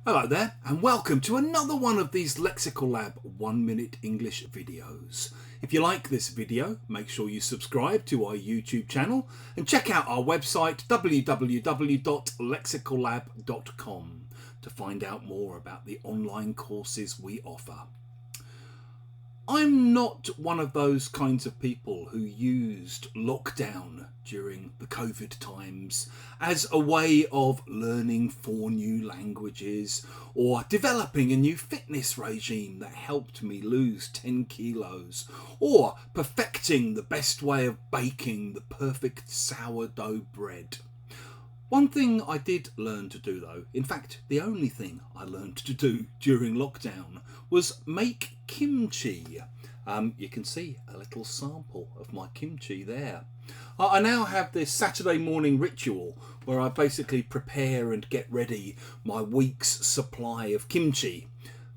Hello there and welcome to another one of these Lexical Lab 1 minute English videos. If you like this video, make sure you subscribe to our YouTube channel and check out our website www.lexicallab.com to find out more about the online courses we offer. I'm not one of those kinds of people who used lockdown during the COVID times as a way of learning 4 new languages or developing a new fitness regime that helped me lose 10 kilos or perfecting the best way of baking the perfect sourdough bread. One thing I did learn to do though, in fact the only thing I learned to do during lockdown, was make kimchi. You can see a little sample of my kimchi there. I now have this Saturday morning ritual where I basically prepare and get ready my week's supply of kimchi.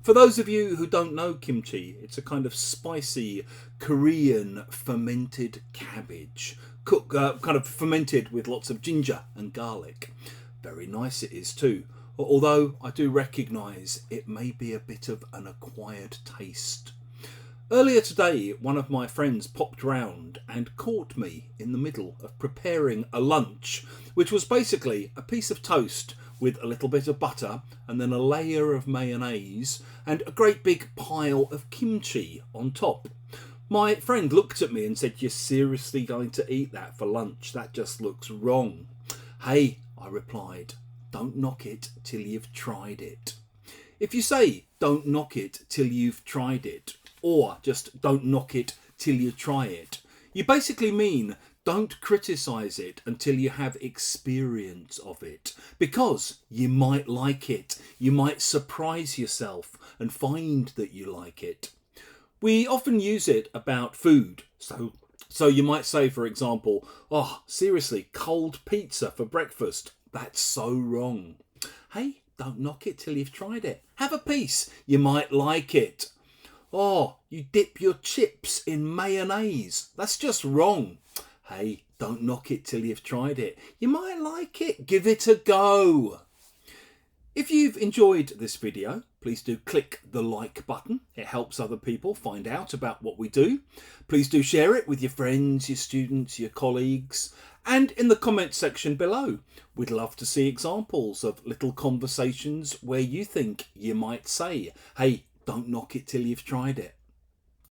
For those of you who don't know kimchi, it's a kind of spicy Korean fermented cabbage. Kind of fermented with lots of ginger and garlic. Very nice it is too, although I do recognise it may be a bit of an acquired taste. Earlier today, one of my friends popped round and caught me in the middle of preparing a lunch, which was basically a piece of toast with a little bit of butter and then a layer of mayonnaise and a great big pile of kimchi on top. My friend looked at me and said, "You're seriously going to eat that for lunch? That just looks wrong." "Hey," I replied, "don't knock it till you've tried it." If you say, "Don't knock it till you've tried it," or just "don't knock it till you try it," you basically mean don't criticise it until you have experience of it, because you might like it. You might surprise yourself and find that you like it. We often use it about food. So you might say, for example, "Oh, seriously, cold pizza for breakfast? That's so wrong." Hey, don't knock it till you've tried it. Have a piece. You might like it. "Oh, you dip your chips in mayonnaise? That's just wrong." Hey, don't knock it till you've tried it. You might like it. Give it a go. If you've enjoyed this video, please do click the like button. It helps other people find out about what we do. Please do share it with your friends, your students, your colleagues. And in the comment section below, we'd love to see examples of little conversations where you think you might say, "Hey, don't knock it till you've tried it."